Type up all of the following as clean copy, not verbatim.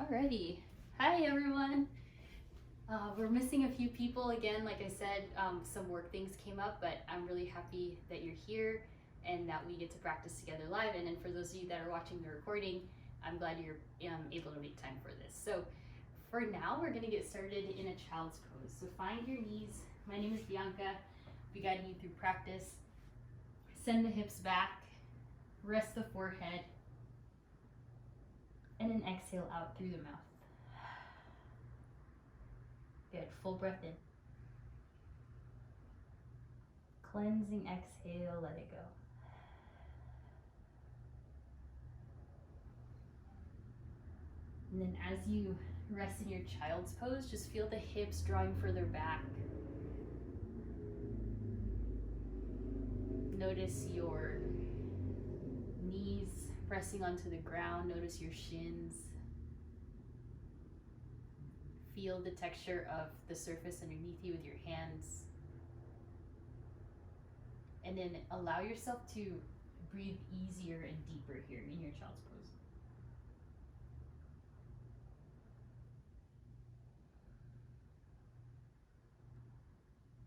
Alrighty. Hi everyone. We're missing a few people again. Like I said, some work things came up, but I'm really happy that you're here and that we get to practice together live. And then for those of you that are watching the recording, I'm glad you're able to make time for this. So for now, we're gonna get started in a child's pose. So find your knees. My name is Bianca. We guide you through practice. Send the hips back, rest the forehead, and then exhale out through the mouth. Good, full breath in. Cleansing exhale, let it go. And then as you rest in your child's pose, just feel the hips drawing further back. Notice your knees pressing onto the ground. Notice your shins. Feel the texture of the surface underneath you with your hands. And then allow yourself to breathe easier and deeper here in your child's pose.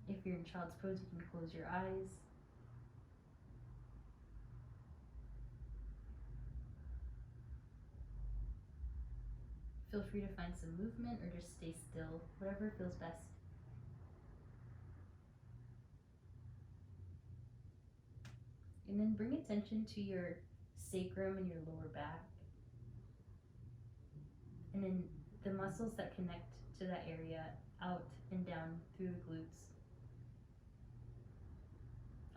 If you're in child's pose, you can close your eyes. Feel free to find some movement or just stay still, whatever feels best. And then bring attention to your sacrum and your lower back. And then the muscles that connect to that area out and down through the glutes.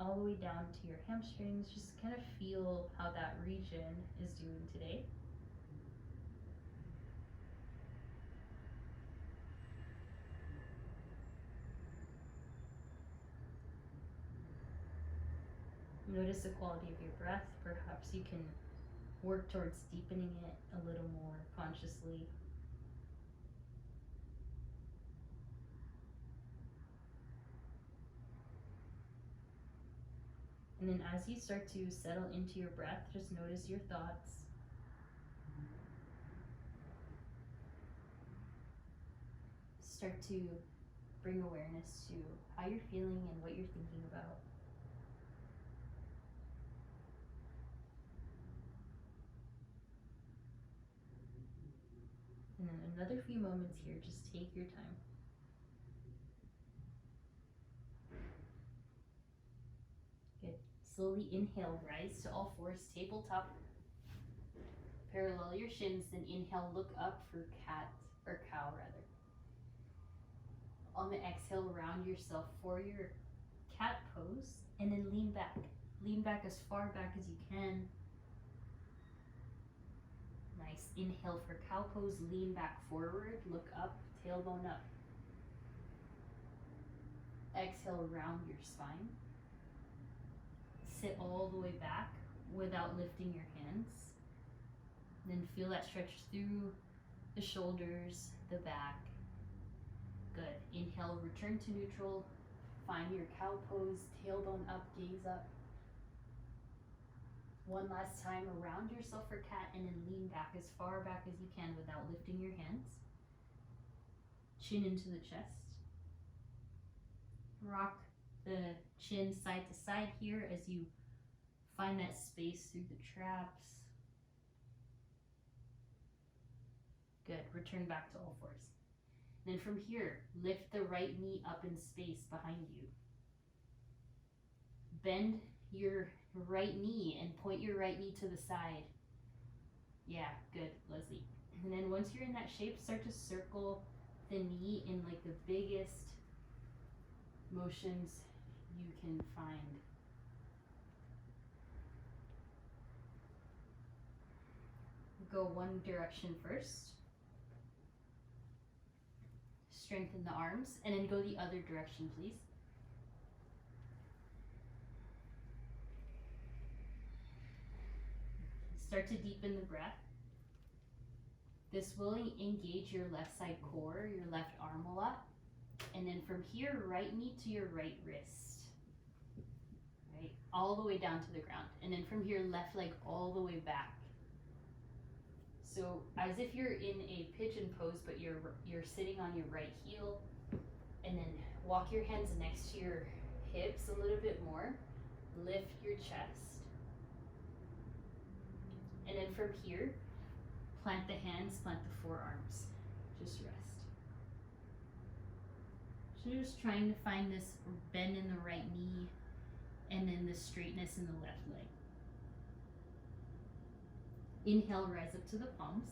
All the way down to your hamstrings. Just kind of feel how that region is doing today. Notice the quality of your breath. Perhaps you can work towards deepening it a little more consciously. And then as you start to settle into your breath, just notice your thoughts. Start to bring awareness to how you're feeling and what you're thinking about. And then another few moments here, just take your time. Good. Slowly inhale, rise to all fours, tabletop. Parallel your shins, then inhale, look up for cat, or cow rather. On the exhale, round yourself for your cat pose, and then lean back. Lean back as far back as you can. Nice. Inhale for cow pose, lean back forward, look up, tailbone up. Exhale, round your spine. Sit all the way back without lifting your hands. Then feel that stretch through the shoulders, the back. Good. Inhale, return to neutral. Find your cow pose, tailbone up, gaze up. One last time, around yourself for cat and then lean back as far back as you can without lifting your hands. Chin into the chest. Rock the chin side to side here as you find that space through the traps. Good. Return back to all fours. Then from here, lift the right knee up in space behind you. Bend your right knee and point your right knee to the side. Yeah, good, Leslie. And then once you're in that shape, start to circle the knee in like the biggest motions you can find. Go one direction first. Strengthen the arms, and then go the other direction, please. Start to deepen the breath. This will engage your left side core, your left arm a lot. And then from here, right knee to your right wrist. Right, all the way down to the ground. And then from here, left leg all the way back. So as if you're in a pigeon pose, but you're sitting on your right heel, and then walk your hands next to your hips a little bit more. Lift your chest. And then from here, plant the hands, plant the forearms. Just rest. So just trying to find this bend in the right knee and then the straightness in the left leg. Inhale, rise up to the palms.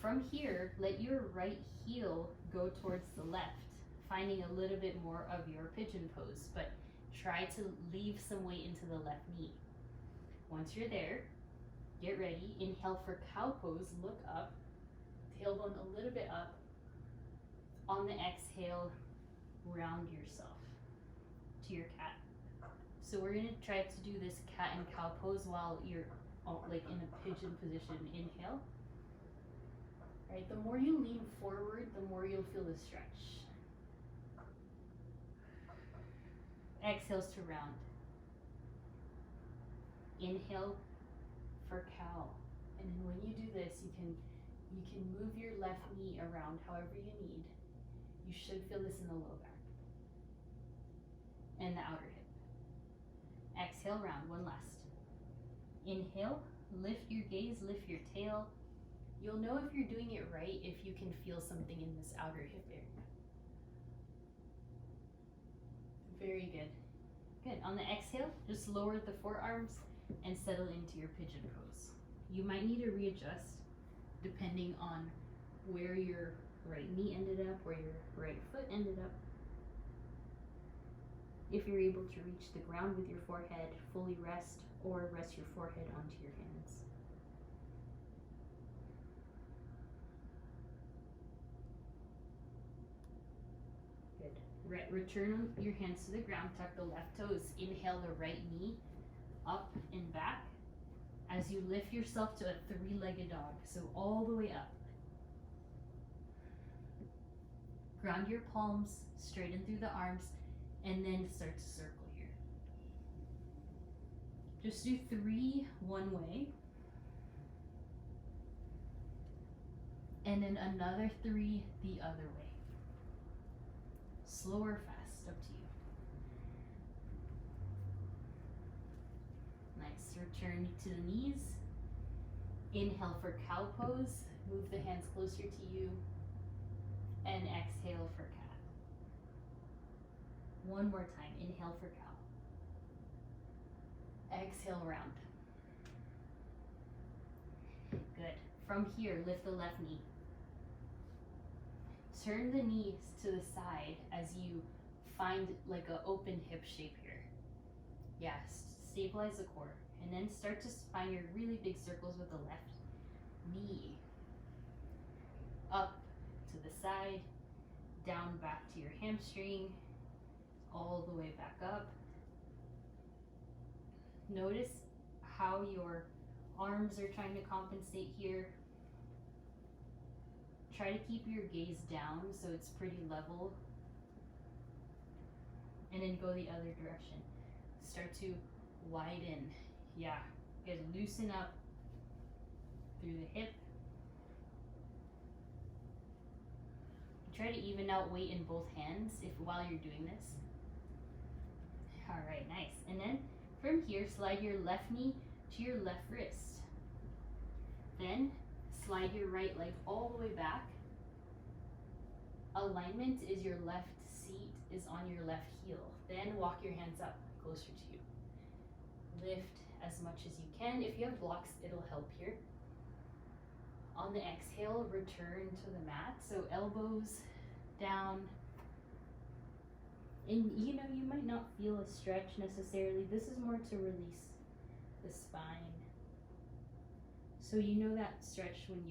From here, let your right heel go towards the left, finding a little bit more of your pigeon pose, but try to leave some weight into the left knee. Once you're there, get ready. Inhale for cow pose, look up, tailbone a little bit up. On the exhale, round yourself to your cat. So we're gonna try to do this cat and cow pose while you're like in a pigeon position. Inhale. Right, the more you lean forward, the more you'll feel the stretch. Exhales to round. Inhale for cow. And then when you do this, you can move your left knee around however you need. You should feel this in the low back and the outer hip. Exhale, round, one last. Inhale, lift your gaze, lift your tail. You'll know if you're doing it right if you can feel something in this outer hip area. Very good. Good. On the exhale, just lower the forearms and settle into your pigeon pose. You might need to readjust depending on where your right knee ended up, where your right foot ended up. If you're able to reach the ground with your forehead, fully rest, or rest your forehead onto your hands. Good. Return your hands to the ground, tuck the left toes. Inhale the right knee up and back as you lift yourself to a three-legged dog. So all the way up. Ground your palms, straighten through the arms, and then start to circle here. Just do 3 one way, and then another 3 the other way. Slow or fast, up to you. Nice. Return to the knees. Inhale for cow pose. Move the hands closer to you. And exhale for cat. One more time. Inhale for cow. Exhale, round. Good. From here, lift the left knee. Turn the knees to the side as you find like an open hip shape here. Yes, stabilize the core. And then start to find your really big circles with the left knee. Up to the side, down back to your hamstring, all the way back up. Notice how your arms are trying to compensate here. Try to keep your gaze down so it's pretty level. And then go the other direction. Start to widen. Yeah, you guys loosen up through the hip. Try to even out weight in both hands while you're doing this. All right, nice. And then from here, slide your left knee to your left wrist. Then slide your right leg all the way back. Alignment is your left seat is on your left heel. Then walk your hands up closer to you. Lift as much as you can. If you have blocks, it'll help here. On the exhale, return to the mat. So elbows down. And you know, you might not feel a stretch necessarily. This is more to release the spine. So you know that stretch when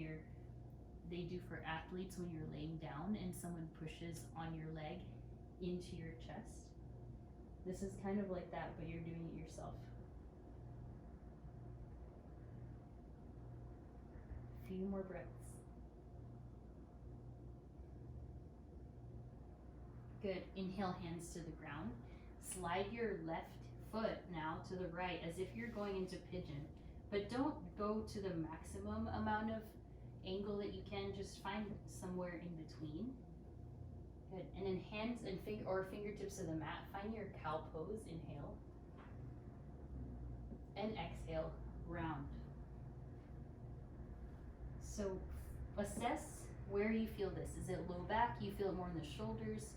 they do for athletes when you're laying down and someone pushes on your leg into your chest. This is kind of like that, but you're doing it yourself. A few more breaths. Good. Inhale, hands to the ground. Slide your left foot now to the right as if you're going into pigeon, but don't go to the maximum amount of angle that you can. Just find somewhere in between. Good. And then hands and fingertips to the mat. Find your cow pose. Inhale. And exhale, round. So assess where you feel this. Is it low back? You feel it more in the shoulders,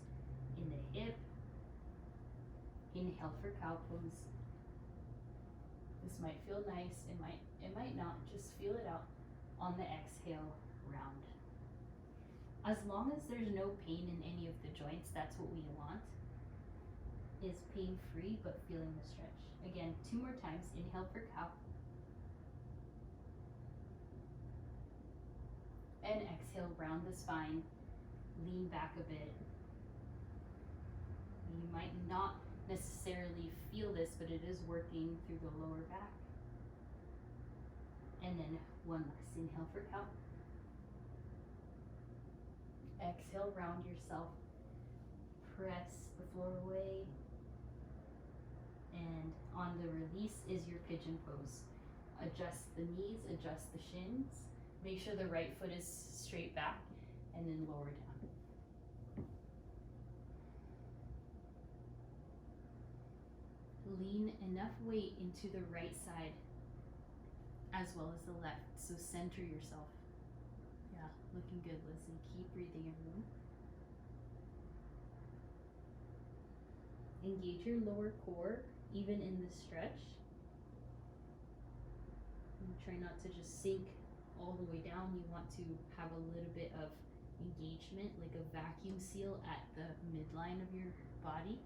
in the hip. Inhale for cow pose. This might feel nice. It might not. Just feel it out. On the exhale, round. As long as there's no pain in any of the joints, that's what we want. Is pain-free but feeling the stretch. Again, 2 more times. Inhale for cow. And exhale, round the spine. Lean back a bit. You might not necessarily feel this, but it is working through the lower back. And then one last. Inhale for cow. Exhale, round yourself. Press the floor away. And on the release is your pigeon pose. Adjust the knees, adjust the shins. Make sure the right foot is straight back, and then lower down. Lean enough weight into the right side as well as the left, so center yourself. Yeah, looking good, Lizzie. Keep breathing, everyone. Engage your lower core, even in the stretch. And try not to just sink all the way down. You want to have a little bit of engagement, like a vacuum seal at the midline of your body,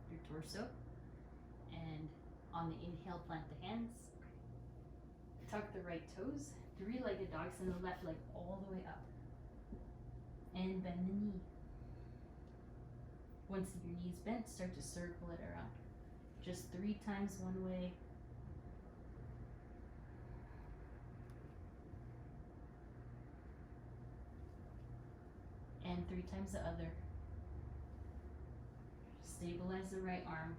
your torso. And on the inhale, plant the hands. Tuck the right toes, 3-legged dogs, and the left leg all the way up. And bend the knee. Once your knee's bent, start to circle it around. Just 3 times one way. And 3 times the other. Stabilize the right arm.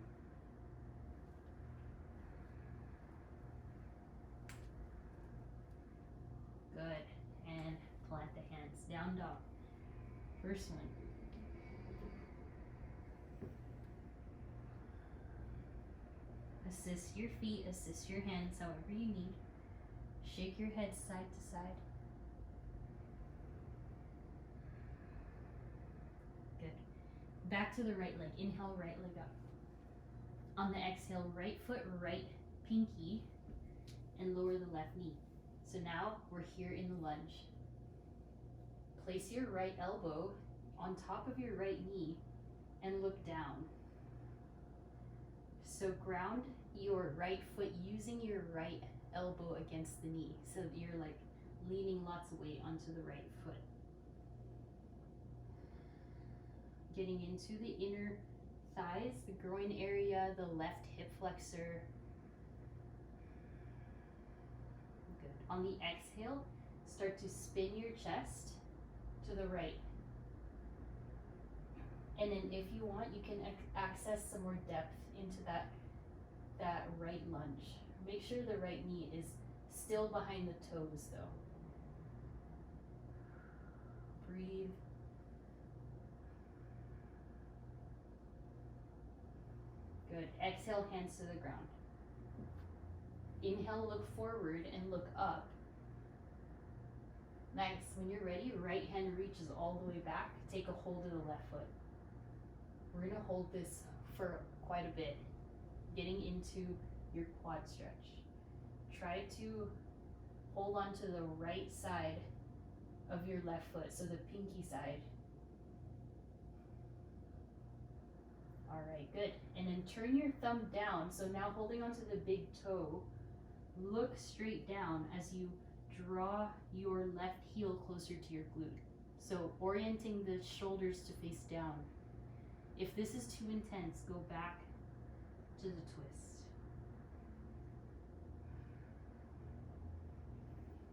Good. And plant the hands. Down dog. First one. Assist your feet, assist your hands however you need. Shake your head side to side. Good. Back to the right leg. Inhale, right leg up. On the exhale, right foot, right pinky, and lower the left knee. So now we're here in the lunge. Place your right elbow on top of your right knee and look down. So ground your right foot using your right elbow against the knee. So you're like leaning lots of weight onto the right foot. Getting into the inner thighs, the groin area, the left hip flexor. Good. On the exhale, start to spin your chest to the right. And then if you want, you can access some more depth into that right lunge. Make sure the right knee is still behind the toes though. Breathe. Good. Exhale, hands to the ground. Inhale, look forward and look up. Nice. When you're ready, right hand reaches all the way back. Take a hold of the left foot. We're going to hold this for quite a bit, getting into your quad stretch. Try to hold on to the right side of your left foot, so the pinky side. All right, good. And then turn your thumb down. So now holding onto the big toe, look straight down as you draw your left heel closer to your glute. So orienting the shoulders to face down. If this is too intense, go back to the twist.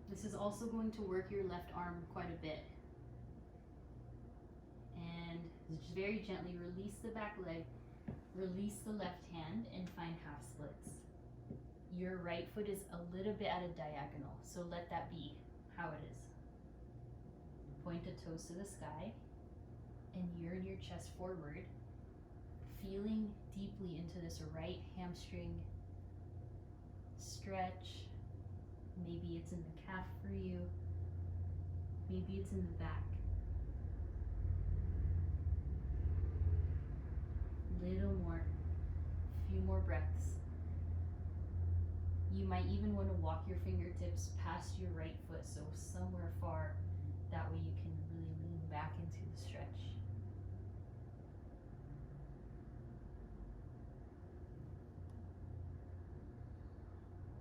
This is also going to work your left arm quite a bit. And just very gently release the back leg, release the left hand, and find half splits. your right foot is a little bit at a diagonal, so let that be how it is. Point the toes to the sky and yearn your chest forward, feeling deeply into this right hamstring stretch. Maybe it's in the calf for you, maybe it's in the back. Little more, few more breaths. You might even want to walk your fingertips past your right foot, so somewhere far, that way you can really lean back into the stretch.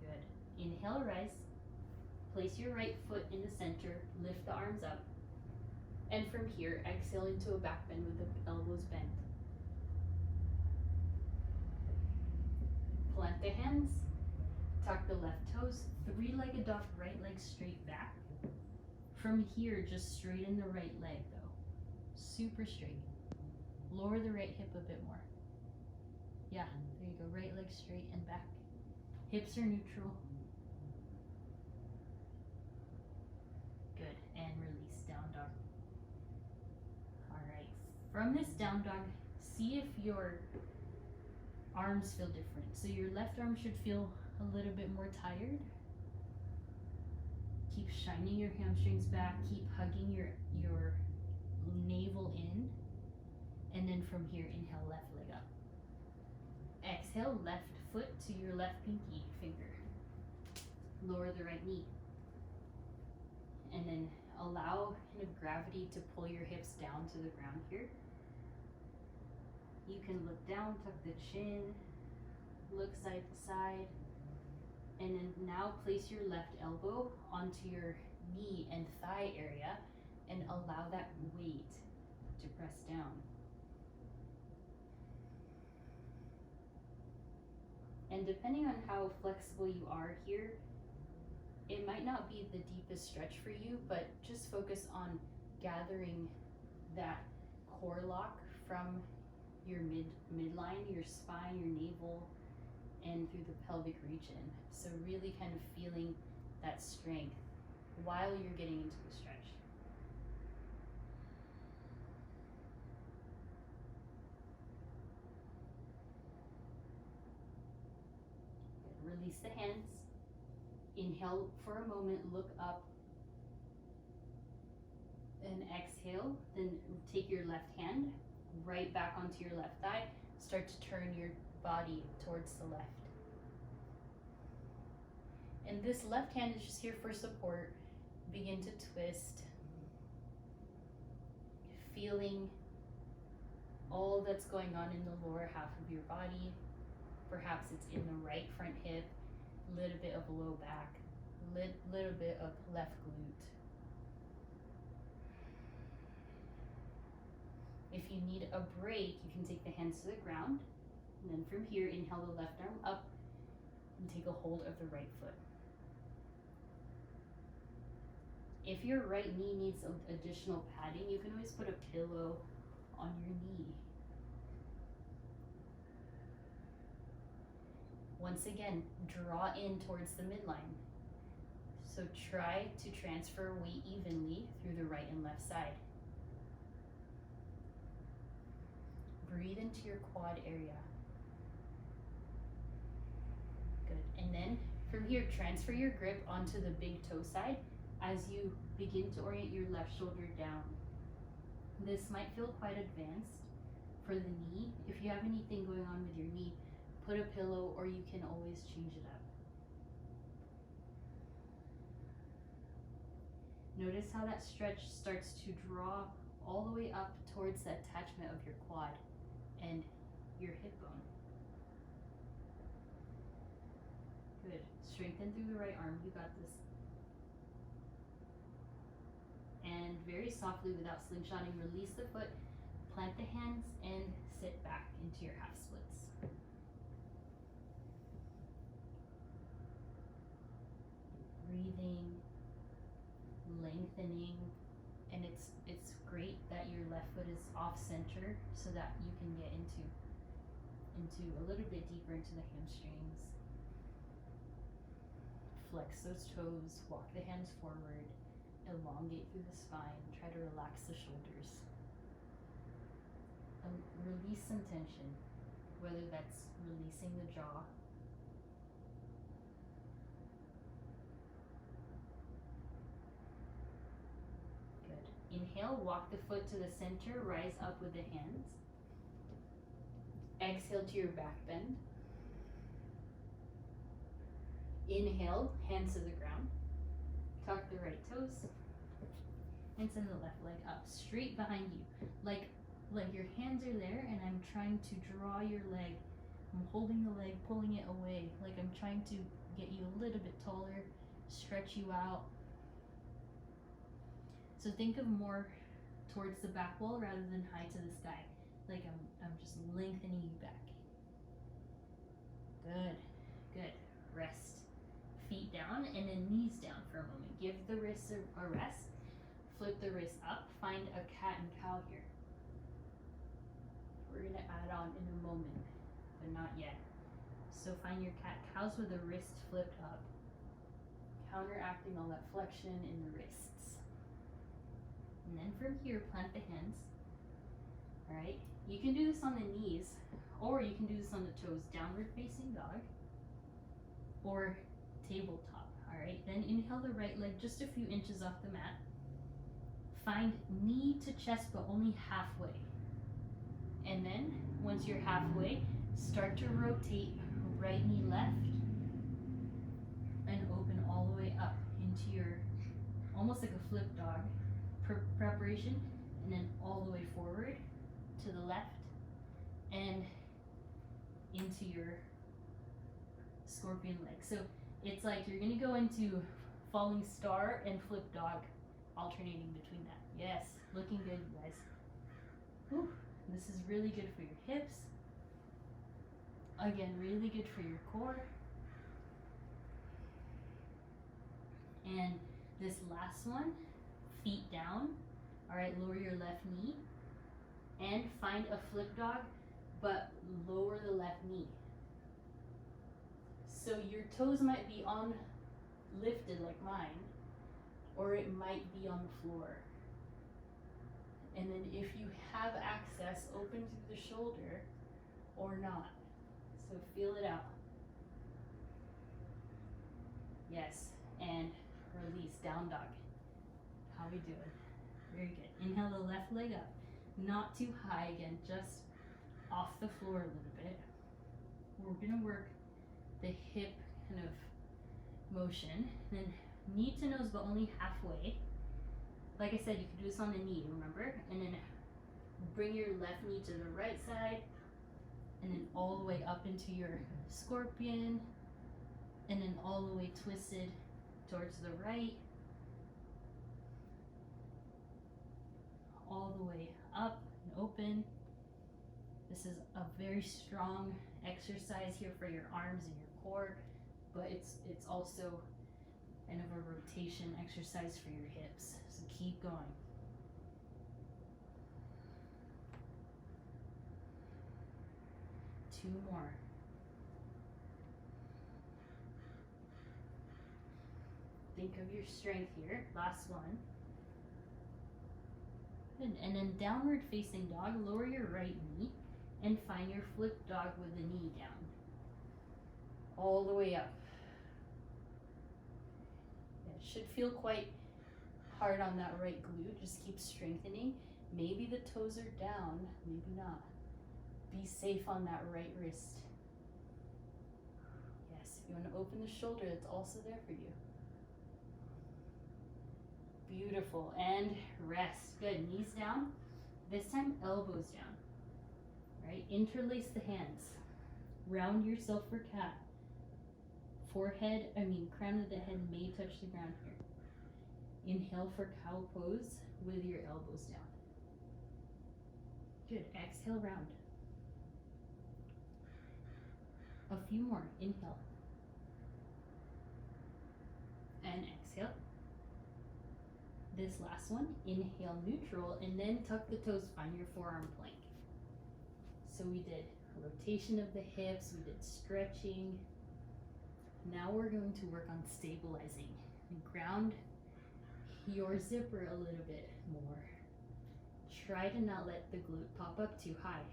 Good. Inhale, rise. Place your right foot in the center, lift the arms up. And from here, exhale into a back bend with the elbows bent. Plant the hands, tuck the left toes, three-legged dog, right leg straight back. From here, just straighten the right leg though, super straight. Lower the right hip a bit more. Yeah, there you go, right leg straight and back. Hips are neutral. Good, and release, down dog. All right, from this down dog, see if your arms feel different. So your left arm should feel a little bit more tired. Keep shining your hamstrings back, keep hugging your navel in, and then from here, inhale, left leg up. Exhale, left foot to your left pinky finger. Lower the right knee. And then allow kind of gravity to pull your hips down to the ground here. You can look down, tuck the chin, look side to side, and then now place your left elbow onto your knee and thigh area and allow that weight to press down. And depending on how flexible you are here, it might not be the deepest stretch for you, but just focus on gathering that core lock from your midline, your spine, your navel, and through the pelvic region. So really kind of feeling that strength while you're getting into the stretch. Good. Release the hands. Inhale for a moment, look up, and exhale. Then take your left hand right back onto your left thigh. Start to turn your body towards the left. And this left hand is just here for support. Begin to twist. Feeling all that's going on in the lower half of your body. Perhaps it's in the right front hip, little bit of low back, little bit of left glute. If you need a break, you can take the hands to the ground, and then from here, inhale the left arm up and take a hold of the right foot. If your right knee needs additional padding, you can always put a pillow on your knee. Once again, draw in towards the midline. So try to transfer weight evenly through the right and left side. Breathe into your quad area. Good. And then from here, transfer your grip onto the big toe side as you begin to orient your left shoulder down. This might feel quite advanced for the knee. If you have anything going on with your knee, put a pillow or you can always change it up. Notice how that stretch starts to draw all the way up towards the attachment of your quad and your hip bone. Good. Strengthen through the right arm. You got this. And very softly, without slingshotting, release the foot, plant the hands, and sit back into your half splits. Breathing, lengthening, and it's great that your left foot is off center so that you can get into a little bit deeper into the hamstrings. flex those toes, walk the hands forward, elongate through the spine, try to relax the shoulders. Release some tension, whether that's releasing the jaw. Good. Inhale, walk the foot to the center, rise up with the hands. Exhale to your back bend. Inhale, hands to the ground. Tuck the right toes. And send the left leg up, straight behind you. Like your hands are there and I'm trying to draw your leg. I'm holding the leg, pulling it away. Like I'm trying to get you a little bit taller, stretch you out. So think of more towards the back wall rather than high to the sky. Like I'm just lengthening you back. Good, good. Rest. Feet down and then knees down for a moment. Give the wrists a rest. Flip the wrists up. Find a cat and cow here. We're gonna add on in a moment, but not yet. So find your cat cows with the wrist flipped up, counteracting all that flexion in the wrists. And then from here, plant the hands. All right. You can do this on the knees, or you can do this on the toes. Downward facing dog, or tabletop. All right. Then inhale the right leg just a few inches off the mat. Find knee to chest, but only halfway. And then once you're halfway, start to rotate right knee left and open all the way up into your, almost like a flip dog preparation, and then all the way forward to the left and into your scorpion leg. So it's like you're gonna go into falling star and flip dog, alternating between that. Yes, looking good, you guys. Whew. This is really good for your hips. Again, really good for your core. And this last one, feet down. All right, lower your left knee and find a flip dog, but lower the left knee. So your toes might be on lifted like mine, or it might be on the floor. And then if you have access, open through the shoulder or not. So feel it out. Yes, and release, down dog. How we doing? Very good. Inhale the left leg up. Not too high again, just off the floor a little bit. We're gonna work the hip kind of motion. Then knee to nose, but only halfway. Like I said, you can do this on the knee, remember? And then bring your left knee to the right side, and then all the way up into your scorpion, and then all the way twisted towards the right, all the way up and open. This is a very strong exercise here for your arms and your core, but it's also kind of a rotation exercise for your hips. So keep going. Two more. Think of your strength here. Last one. Good. And then downward facing dog, lower your right knee and find your flip dog with the knee down. All the way up. It should feel quite hard on that right glute. Just keep strengthening. Maybe the toes are down, maybe not. Be safe on that right wrist. Yes, if you want to open the shoulder, it's also there for you. Beautiful, and rest. Good, knees down. This time, elbows down. Right, interlace the hands. Round yourself for cat. Crown of the head may touch the ground here. Inhale for cow pose with your elbows down. Good, exhale, round. A few more, inhale. And exhale. This last one, inhale neutral, and then tuck the toes, find your forearm plank. So we did rotation of the hips, we did stretching, Now we're going to work on stabilizing and ground your zipper a little bit more. Try to not let the glute pop up too high.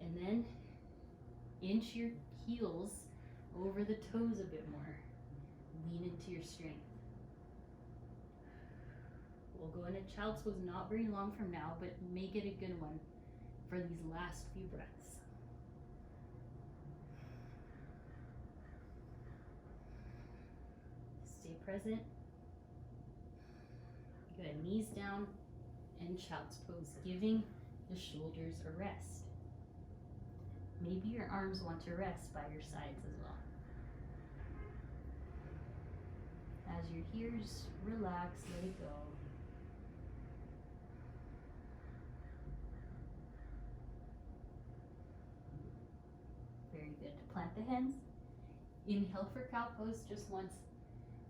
And then inch your heels over the toes a bit more. Lean into your strength. We'll go into child's pose not very long from now, but make it a good one for these last few breaths. Stay present. Good, knees down and child's pose, giving the shoulders a rest. Maybe your arms want to rest by your sides as well. As you're here, just relax, let it go. Very good. Plant the hands. Inhale for cow pose just once,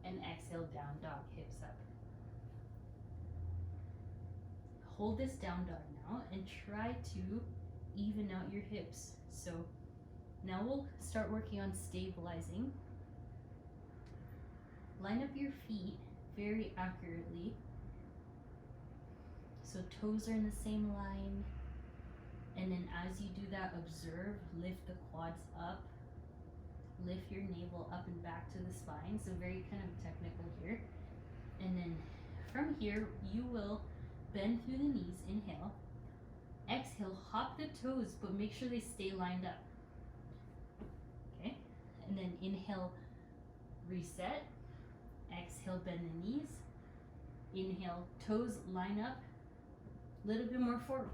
and exhale down dog, hips up. Hold this down dog now and try to even out your hips. So now we'll start working on stabilizing. Line up your feet very accurately. So toes are in the same line. And then as you do that, observe, lift the quads up. Lift your navel up and back to the spine. So very kind of technical here. And then from here, you will bend through the knees, inhale. Exhale, hop the toes, but make sure they stay lined up. Okay, and then inhale, reset. Exhale, bend the knees. Inhale, toes line up. A little bit more forward.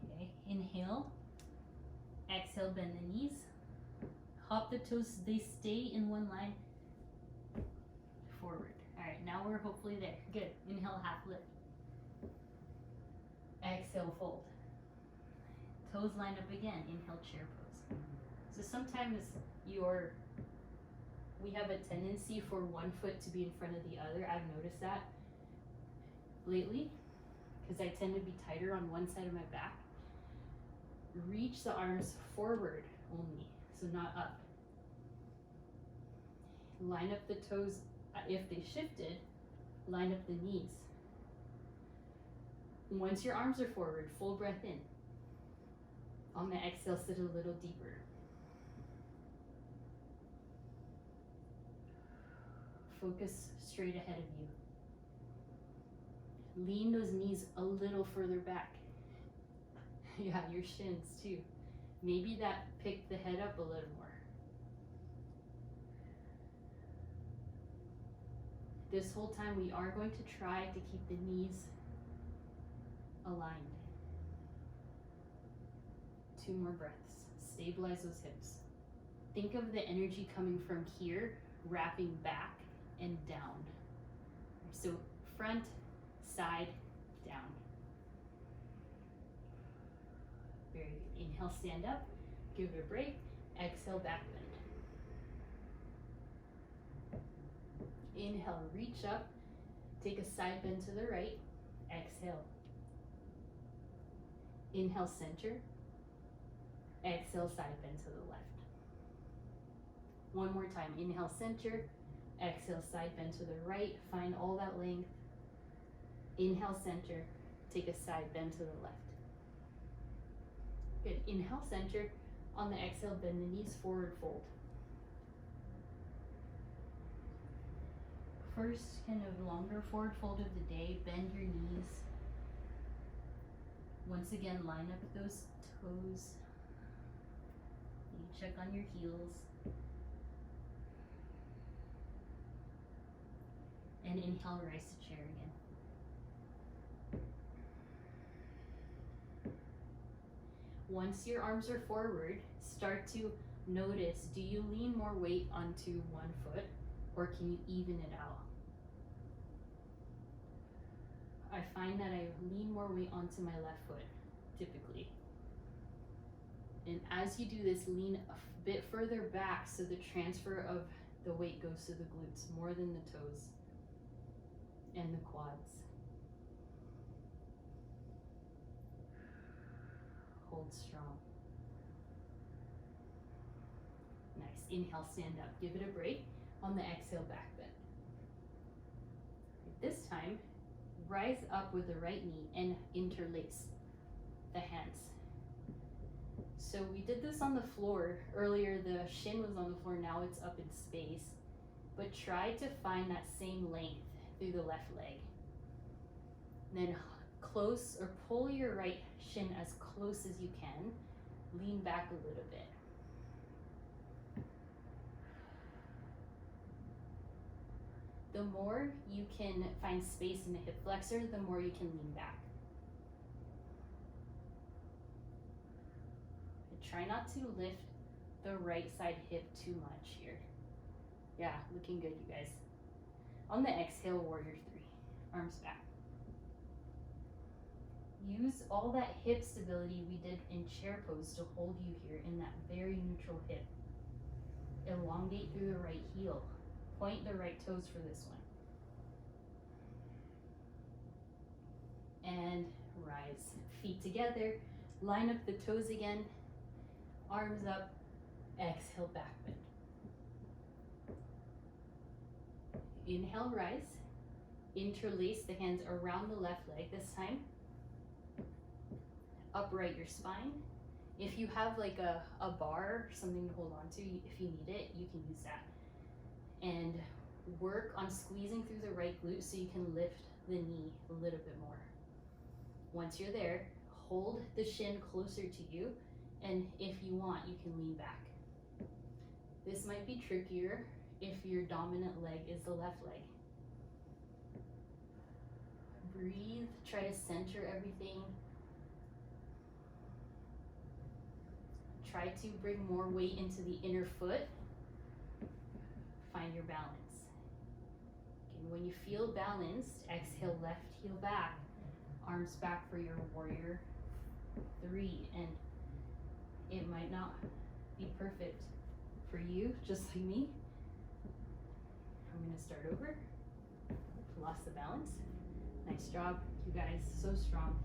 Okay, inhale. Exhale, bend the knees. Hop the toes, they stay in one line. Forward. All right, now we're hopefully there. Good. Inhale, half lift. Exhale, fold. Toes line up again. Inhale, chair pose. So sometimes we have a tendency for one foot to be in front of the other. I've noticed that lately because I tend to be tighter on one side of my back. Reach the arms forward only, so not up. Line up the toes. If they shifted, line up the knees. Once your arms are forward, full breath in. On the exhale, sit a little deeper. Focus straight ahead of you. Lean those knees a little further back. Yeah, your shins too. Maybe that pick the head up a little more. This whole time we are going to try to keep the knees aligned. 2 more breaths. Stabilize those hips. Think of the energy coming from here, wrapping back and down. So front, side, down. Very good. Inhale, stand up. Give it a break. Exhale, back bend. Inhale, reach up. Take a side bend to the right. Exhale. Inhale, center. Exhale, side bend to the left. One more time. Inhale, center. Exhale, side bend to the right. Find all that length. Inhale, center. Take a side bend to the left. Good. Inhale, center. On the exhale, bend the knees forward, fold. First kind of longer forward fold of the day. Bend your knees. Once again, line up those toes. You check on your heels. And inhale, rise to chair again. Once your arms are forward, start to notice, do you lean more weight onto one foot or can you even it out? I find that I lean more weight onto my left foot, typically. And as you do this, lean a bit further back so the transfer of the weight goes to the glutes more than the toes and the quads. Hold strong. Nice. Inhale, stand up. Give it a break. On the exhale, back bend. This time, rise up with the right knee and interlace the hands. So we did this on the floor. Earlier, the shin was on the floor. Now it's up in space. But try to find that same length through the left leg. Then close or pull your right shin as close as you can. Lean back a little bit. The more you can find space in the hip flexor, the more you can lean back. And try not to lift the right side hip too much here. Yeah, looking good, you guys. On the exhale, warrior three, arms back. Use all that hip stability we did in chair pose to hold you here in that very neutral hip. Elongate through the right heel. Point the right toes for this one. And rise. Feet together. Line up the toes again. Arms up. Exhale, back bend. Inhale, rise. Interlace the hands around the left leg this time. Upright your spine. If you have like a bar, something to hold on to, if you need it, you can use that. And work on squeezing through the right glute so you can lift the knee a little bit more. Once you're there, hold the shin closer to you, and if you want, you can lean back. This might be trickier if your dominant leg is the left leg. Breathe, try to center everything. Try to bring more weight into the inner foot. Find your balance. Okay, when you feel balanced, exhale, left heel back, arms back for your warrior three. And it might not be perfect for you, just like me. I'm gonna start over. Lost the balance. Nice job, you guys, so strong.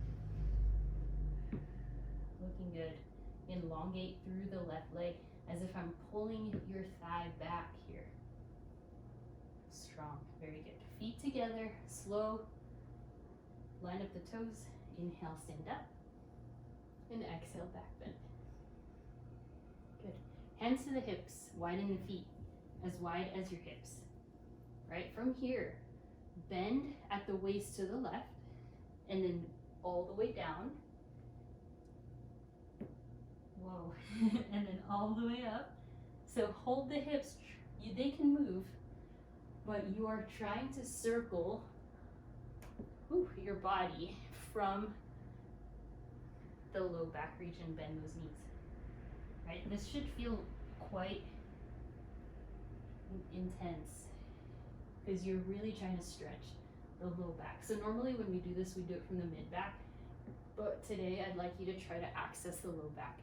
Looking good. Elongate through the left leg as if I'm pulling your thigh back here. Strong, very good. Feet together, slow. Line up the toes. Inhale, stand up. And exhale, back bend. Good. Hands to the hips, widen the feet as wide as your hips. Right, from here, bend at the waist to the left and then all the way down. Whoa, and then all the way up. So hold the hips, they can move, but you are trying to circle your body from the low back region, bend those knees. Right, this should feel quite intense because you're really trying to stretch the low back. So normally when we do this, we do it from the mid back, but today I'd like you to try to access the low back.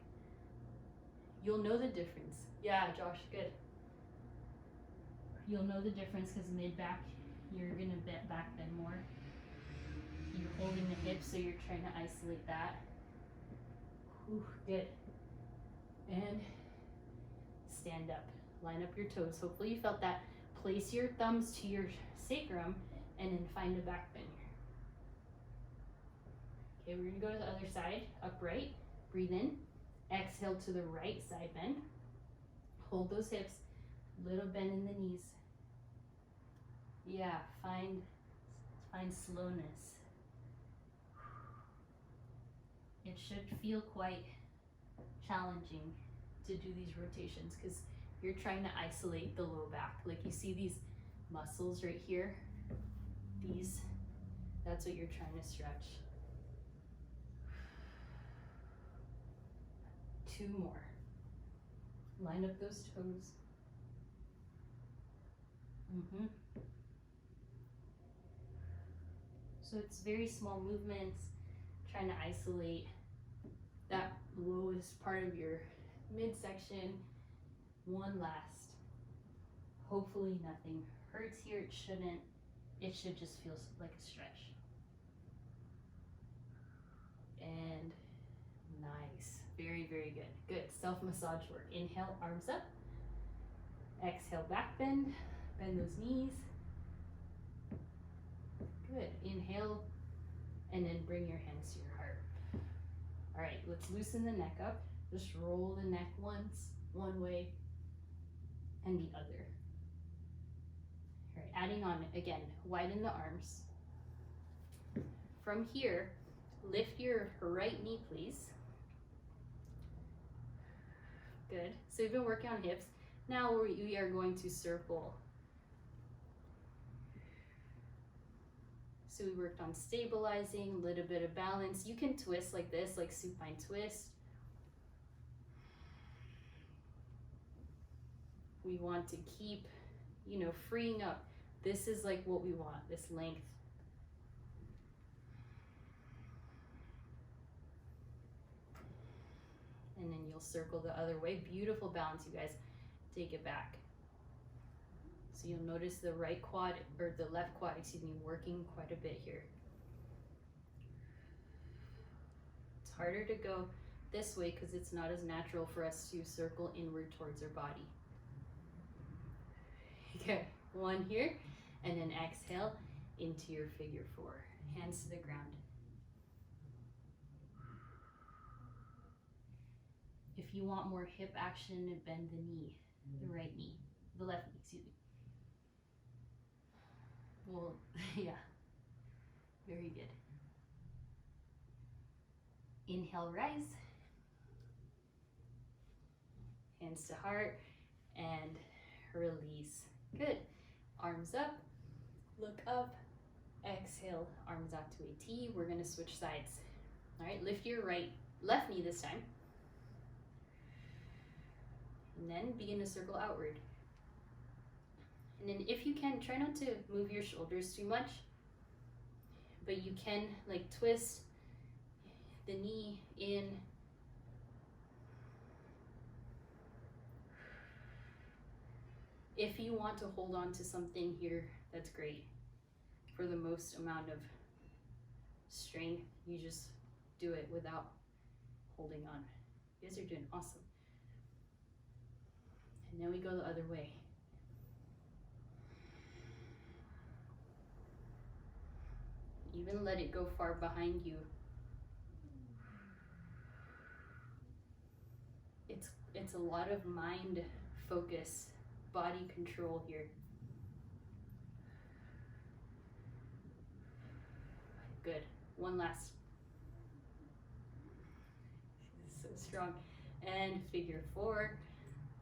You'll know the difference. Yeah, Josh, good. You'll know the difference because mid back, you're gonna back bend more. You're holding the hips, so you're trying to isolate that. Whew, good. And stand up. Line up your toes. Hopefully you felt that. Place your thumbs to your sacrum and then find a back bend here. Okay, we're gonna go to the other side. Upright. Breathe in. Exhale to the right side bend. Hold those hips. Little bend in the knees. Yeah, find slowness. It should feel quite challenging to do these rotations because you're trying to isolate the low back. Like you see these muscles right here, that's what you're trying to stretch. 2 more. Line up those toes. So it's very small movements, trying to isolate that lowest part of your midsection. One last. Hopefully nothing hurts here. It shouldn't. It should just feel like a stretch. And nice. Very, very good. Good. Self-massage work. Inhale, arms up. Exhale, back bend. Bend those knees. Good. Inhale, and then bring your hands to your heart. All right, let's loosen the neck up. Just roll the neck once, one way, and the other. All right, adding on again, widen the arms. From here, lift your right knee, please. Good. So we've been working on hips. Now we are going to circle. So we worked on stabilizing, a little bit of balance. You can twist like this, like supine twist. We want to keep, freeing up. This is like what we want, this length. And then you'll circle the other way. Beautiful balance, you guys. Take it back. So you'll notice the right quad, or the left quad, working quite a bit here. It's harder to go this way because it's not as natural for us to circle inward towards our body. Okay, one here, and then exhale into your figure four. Hands to the ground. If you want more hip action, bend the knee, the right knee, the left knee, excuse me. Well, yeah, very good. Inhale, rise. Hands to heart, and release. Good. Arms up, look up, exhale, arms out to a T. We're gonna switch sides. All right, lift your left knee this time. And then begin to circle outward. And then if you can, try not to move your shoulders too much, but you can twist the knee in. If you want to hold on to something here, that's great. For the most amount of strength, you just do it without holding on. You guys are doing awesome. And then we go the other way. Even let it go far behind you. It's a lot of mind focus, body control here. Good. One last. So strong. And figure four.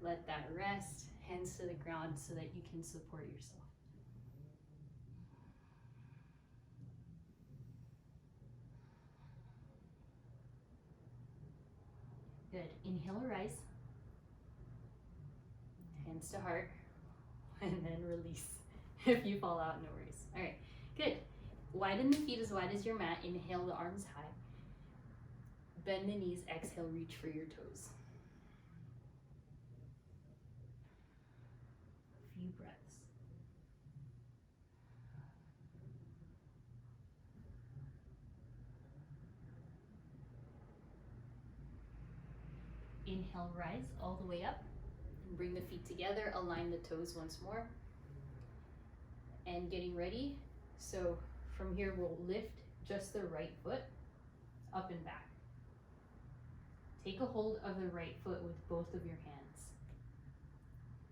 Let that rest. Hands to the ground so that you can support yourself. Good. Inhale, rise. Hands to heart. And then release. If you fall out, no worries. All right. Good. Widen the feet as wide as your mat. Inhale the arms high. Bend the knees. Exhale, reach for your toes. A few breaths. Inhale, rise all the way up. And bring the feet together. Align the toes once more. And getting ready. So from here, we'll lift just the right foot up and back. Take a hold of the right foot with both of your hands.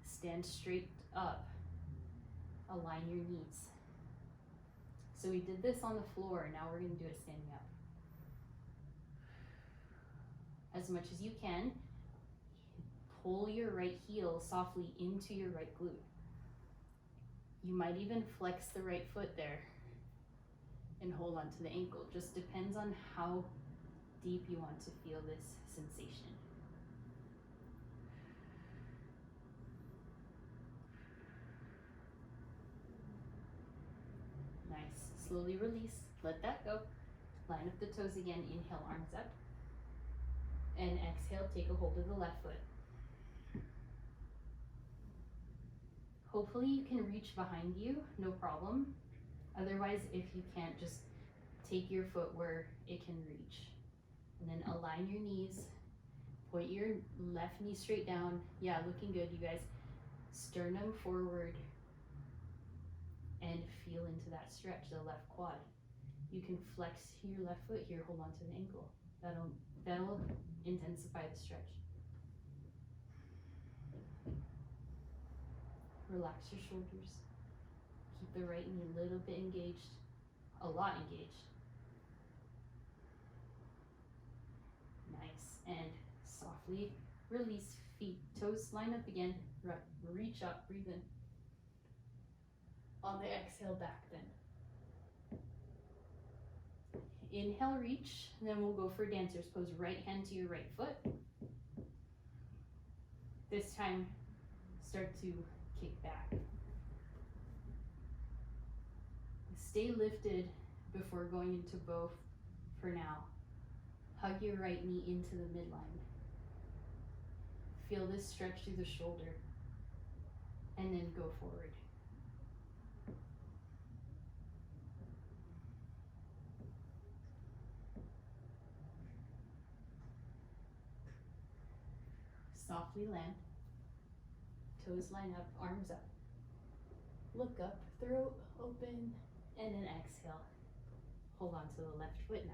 Stand straight up. Align your knees. So we did this on the floor. Now we're going to do it standing up. As much as you can, pull your right heel softly into your right glute. You might even flex the right foot there and hold on to the ankle. Just depends on how deep you want to feel this sensation. Nice. Slowly release. Let that go. Line up the toes again. Inhale, arms up. And exhale, take a hold of the left foot. Hopefully you can reach behind you, no problem. Otherwise, if you can't, just take your foot where it can reach. And then align your knees. Point your left knee straight down. Yeah, looking good, you guys. Sternum forward and feel into that stretch, the left quad. You can flex your left foot here, hold on to the ankle. That'll intensify the stretch. Relax your shoulders. Keep the right knee a little bit engaged, a lot engaged. Nice. And softly release feet. Toes line up again. Reach up, breathe in. On the exhale, back bend. Inhale, reach, and then we'll go for dancer's pose. Right hand to your right foot. This time, start to kick back. Stay lifted before going into bow for now. Hug your right knee into the midline. Feel this stretch through the shoulder, and then go forward. Softly land. Toes line up, arms up. Look up, throat open, and then exhale. Hold on to the left foot now.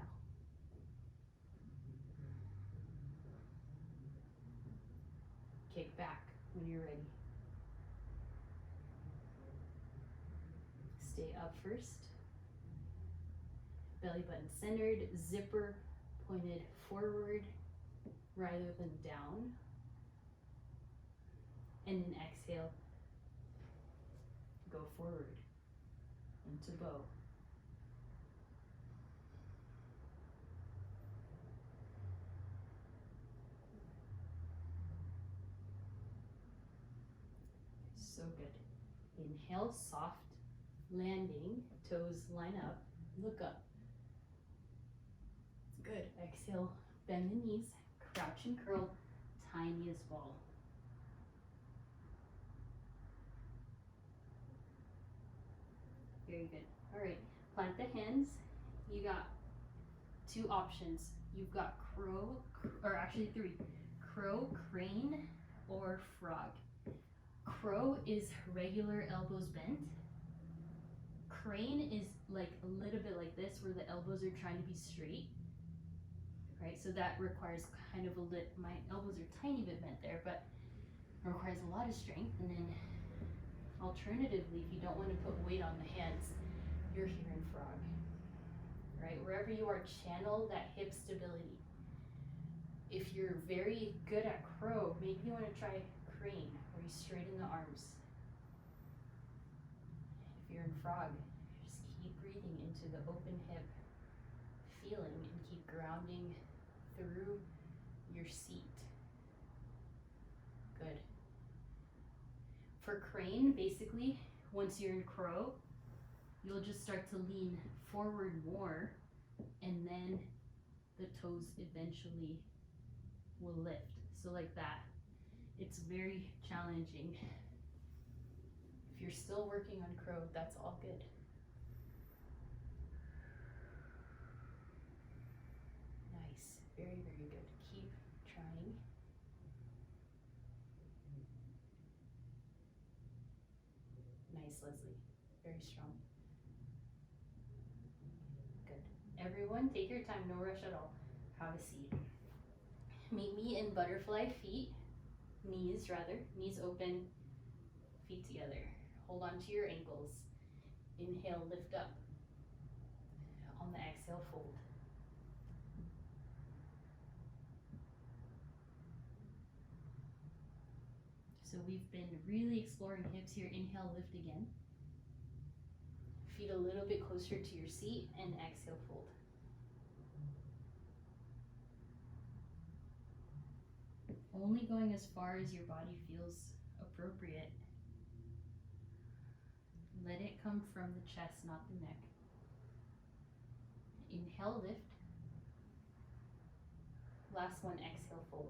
Kick back when you're ready. Stay up first. Belly button centered, zipper pointed forward rather than down. And then exhale, go forward into bow. So good. Inhale, soft landing, toes line up, look up. Good. Exhale, bend the knees, crouch and curl, tiniest ball. Very good. All right, plant the hands. You got two options. You've got crow, or actually three. Crow, crane, or frog. Crow is regular elbows bent. Crane is like a little bit like this, where the elbows are trying to be straight. Right, so that requires kind of my elbows are a tiny bit bent there, but requires a lot of strength. And then alternatively, if you don't want to put weight on the hands, you're here in frog. Right, wherever you are, channel that hip stability. If you're very good at crow, maybe you want to try crane, where you straighten the arms. If you're in frog, just keep breathing into the open hip feeling and keep grounding through your seat. Good. For crane, basically, once you're in crow, you'll just start to lean forward more, and then the toes eventually will lift. So like that. It's very challenging. If you're still working on crow, that's all good. Nice. Very, very good. Keep trying. Nice, Leslie. Very strong. Good. Everyone, take your time. No rush at all. Have a seat. Meet me in butterfly feet. Knees open, feet together. Hold on to your ankles. Inhale, lift up. On the exhale, fold. So we've been really exploring hips here. Inhale, lift again. Feet a little bit closer to your seat, and exhale, fold. Only going as far as your body feels appropriate. Let it come from the chest, not the neck. Inhale, lift. Last one, exhale, fold.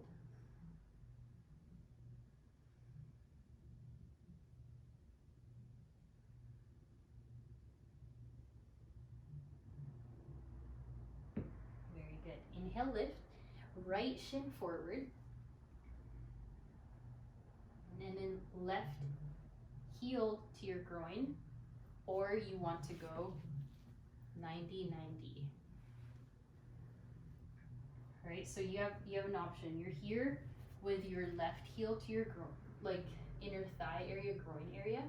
Very good. Inhale, lift. Right shin forward. And then left heel to your groin, or you want to go 90-90. All right, so you have an option. You're here with your left heel to your groin, like inner thigh area, groin area,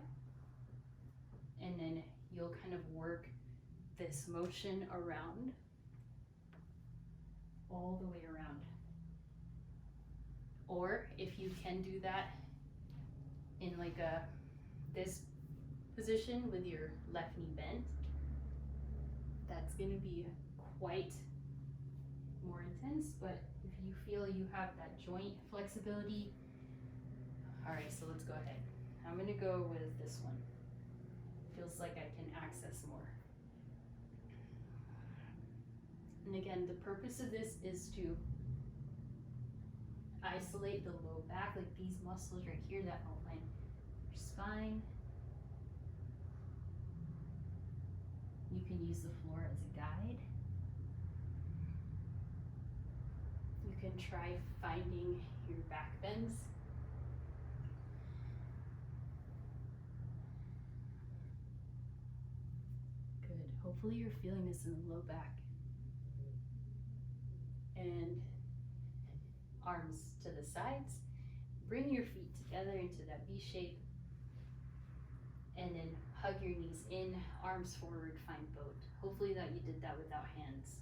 and then you'll kind of work this motion around, all the way around. Or if you can do that in like this position with your left knee bent, that's gonna be quite more intense, but if you feel you have that joint flexibility, all right, so let's go ahead. I'm gonna go with this one. Feels like I can access more. And again, the purpose of this is to isolate the low back, like these muscles right here that outline your spine. You can use the floor as a guide. You can try finding your back bends. Good. Hopefully you're feeling this in the low back. And arms to the sides. Bring your feet together into that V shape. And then hug your knees in, arms forward, find boat. Hopefully that you did that without hands.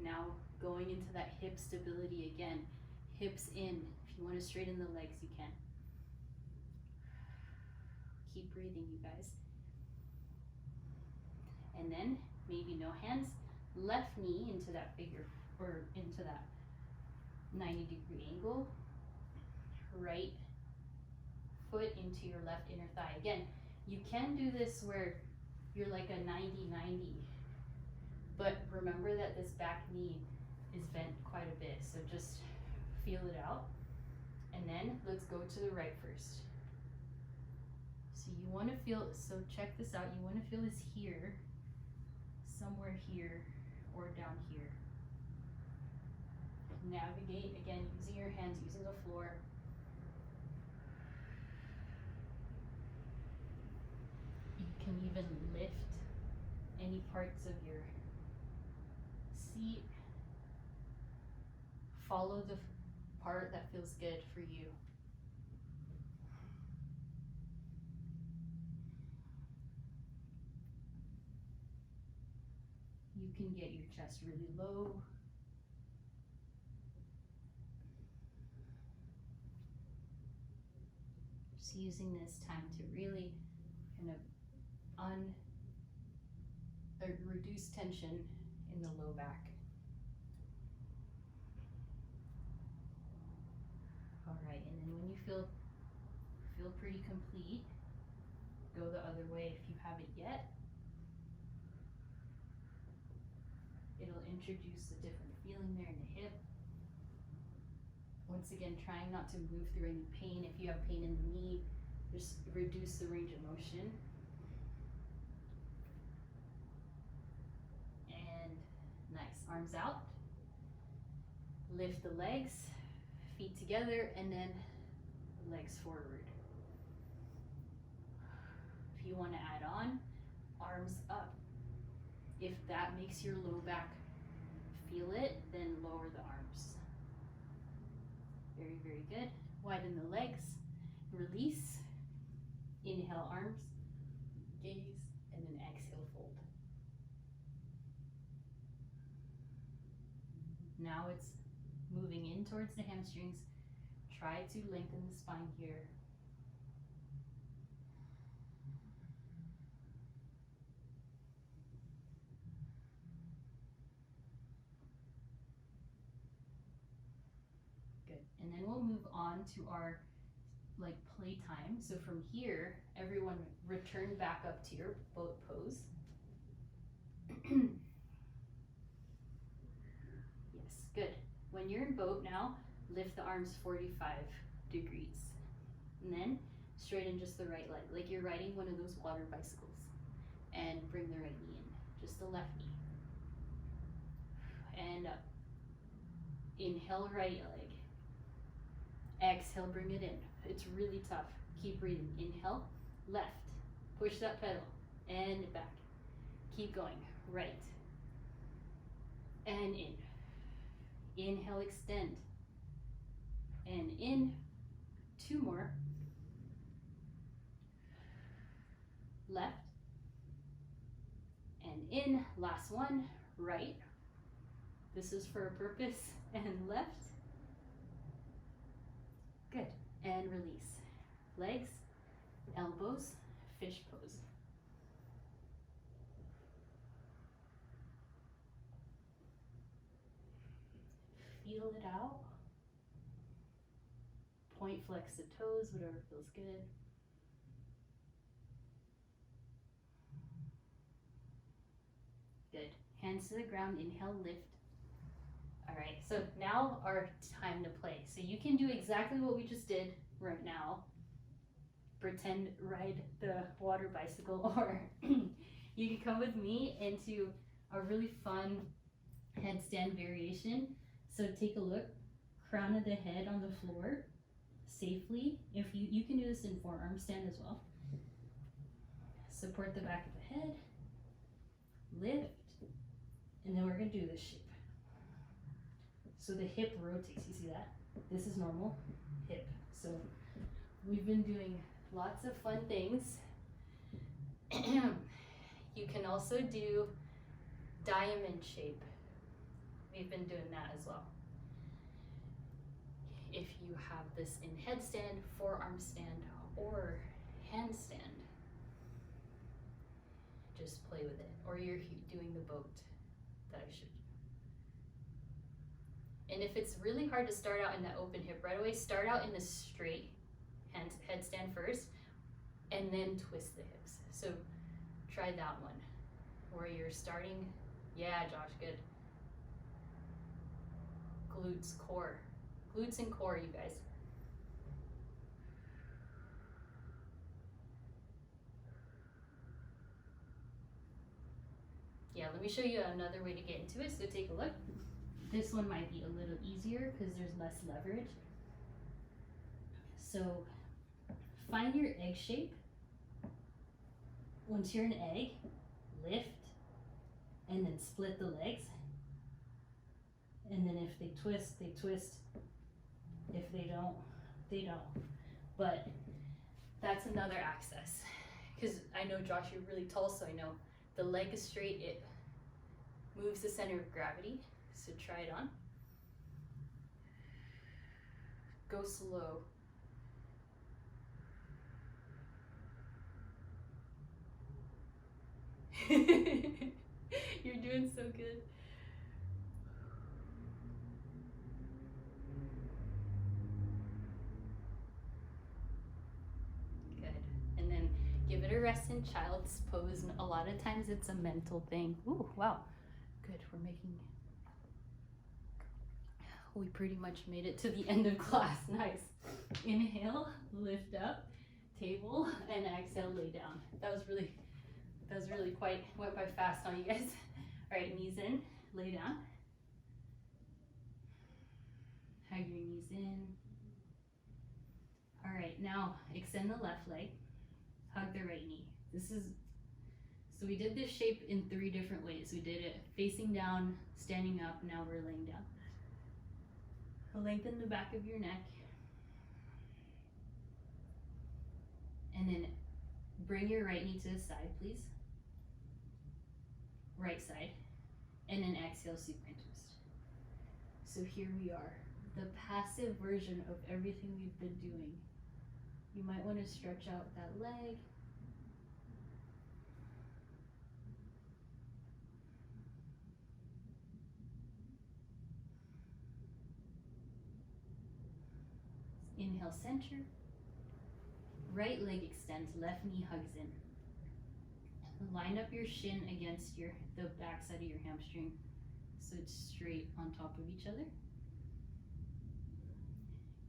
Now going into that hip stability again. Hips in. If you want to straighten the legs, you can. Keep breathing, you guys. And then maybe no hands. Left knee into that figure, or into that 90-degree angle. Right foot into your left inner thigh. Again, you can do this where you're like a 90-90, but remember that this back knee is bent quite a bit, so just feel it out. And then let's go to the right first. So you want to feel, so check this out, you want to feel this here, somewhere here, or down here. Navigate, again, using your hands, using the floor. You can even lift any parts of your seat. Follow the part that feels good for you. You can get your chest really low. Just using this time to really kind of reduce tension in the low back. All right, and then when you feel pretty complete, go the other way if you haven't yet. It'll introduce a different feeling there in the hip. Once again, trying not to move through any pain. If you have pain in the knee, just reduce the range of motion. And nice, arms out. Lift the legs, feet together, and then legs forward. If you want to add on, arms up. If that makes your low back feel it, then lower the arms. Very, very good. Widen the legs, release. Inhale, arms, gaze, and then exhale, fold. Now it's moving in towards the hamstrings. Try to lengthen the spine here. Good. And then we'll move on to our like playtime. So from here, everyone return back up to your boat pose. Yes, good. When you're in boat now, lift the arms 45 degrees. And then straighten just the right leg, like you're riding one of those water bicycles. And bring the right knee in, just the left knee. And up. Inhale, right leg. Exhale, bring it in. It's really tough. Keep breathing. Inhale, left. Push that pedal and back. Keep going. Right. And in. Inhale, extend. And in. 2 more. Left. And in. Last one. Right. This is for a purpose. And left. Good. And release. Legs, elbows, fish pose. Feel it out. Point, flex the toes, whatever feels good. Good. Hands to the ground, inhale, lift. All right, so now our time to play. So you can do exactly what we just did right now. Pretend ride the water bicycle, or you can come with me into a really fun headstand variation. So take a look, crown of the head on the floor safely. If you can do this in forearm stand as well. Support the back of the head, lift, and then we're gonna do this shape. So the hip rotates, you see that? This is normal, hip. So we've been doing lots of fun things. You can also do diamond shape. We've been doing that as well. If you have this in headstand, forearm stand, or handstand, just play with it. Or you're doing the boat that I showed you. And if it's really hard to start out in that open hip right away, start out in the straight headstand first, and then twist the hips. So try that one, where you're starting, yeah, Josh, good. Glutes, core. Glutes and core, you guys. Yeah, let me show you another way to get into it, so take a look. This one might be a little easier because there's less leverage. So find your egg shape. Once you're an egg, lift, and then split the legs. And then if they twist, they twist. If they don't, they don't. But that's another access. Because I know, Josh, you're really tall, so I know the leg is straight, it moves the center of gravity. So try it on. Go slow. You're doing so good. Good. And then give it a rest in child's pose. And a lot of times it's a mental thing. Ooh, wow. Good. We're making... We pretty much made it to the end of class. Nice. Inhale, lift up, table, and exhale, lay down. That was really quite, went by fast on you guys. All right, knees in, lay down. Hug your knees in. All right, now extend the left leg, hug the right knee. So we did this shape in 3 different ways. We did it facing down, standing up, now we're laying down. Lengthen the back of your neck. And then bring your right knee to the side, please. Right side. And then exhale, supine twist. So here we are, the passive version of everything we've been doing. You might want to stretch out that leg. Inhale, center. Right leg extends, left knee hugs in. Line up your shin against the back side of your hamstring so it's straight on top of each other.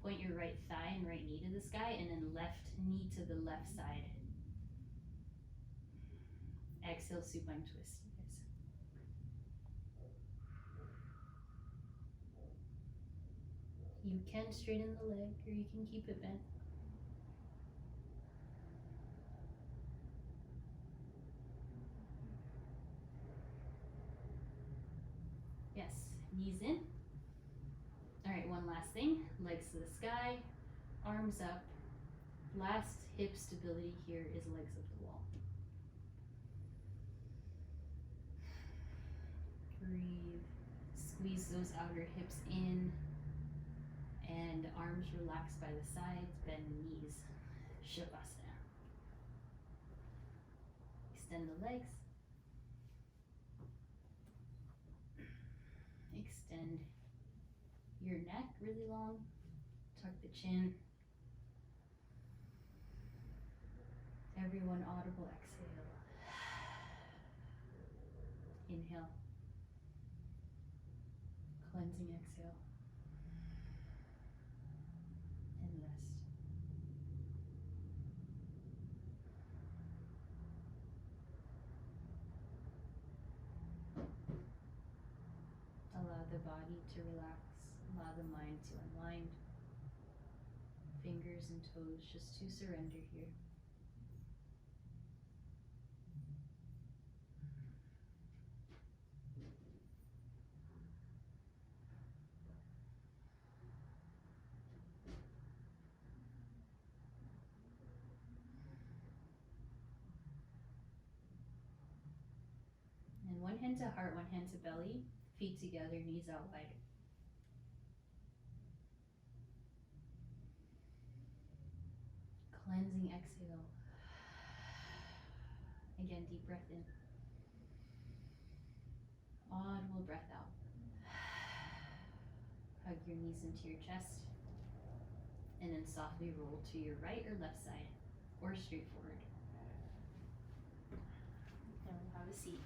Point your right thigh and right knee to the sky, and then left knee to the left side. Exhale, supine twist, you guys. You can straighten the leg, or you can keep it bent. Knees in. All right, one last thing. Legs to the sky, arms up. Last hip stability here is legs up the wall. Breathe. Squeeze those outer hips in. And arms relaxed by the sides. Bend knees. Shavasana. Extend the legs. Extend your neck really long. Tuck the chin. Everyone audible, exhale. Inhale. Cleansing exhale. And rest. Allow the body to relax. Allow the mind to unwind. Fingers and toes just to surrender here. And one hand to heart, one hand to belly. Feet together, knees out wide. Cleansing exhale. Again, deep breath in. Audible breath out. Hug your knees into your chest. And then softly roll to your right or left side, or straight forward. And we'll have a seat.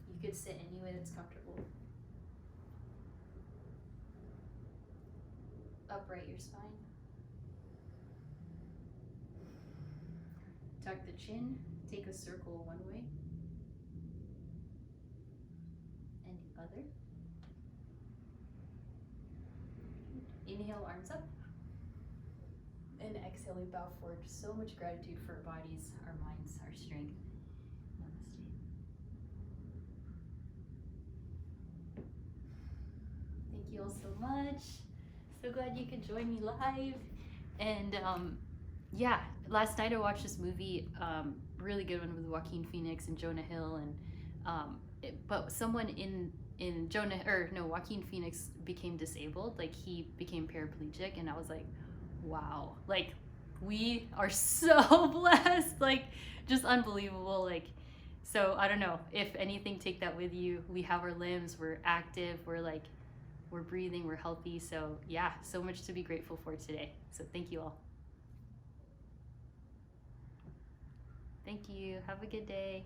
You could sit any way that's comfortable. Upright your spine. Tuck the chin. Take a circle one way and the other. Inhale, arms up. And exhale, we bow forward. So much gratitude for our bodies, our minds, our strength. Namaste. Thank you all so much. So glad you could join me live. And yeah, last night I watched this movie, really good one with Joaquin Phoenix and Jonah Hill, and but someone in Joaquin Phoenix became disabled, like he became paraplegic, and I was like, wow, like we are so blessed, like just unbelievable. Like, so I don't know, if anything, take that with you. We have our limbs, we're active, we're breathing, we're healthy. So yeah, so much to be grateful for today. So thank you all. Thank you. Have a good day.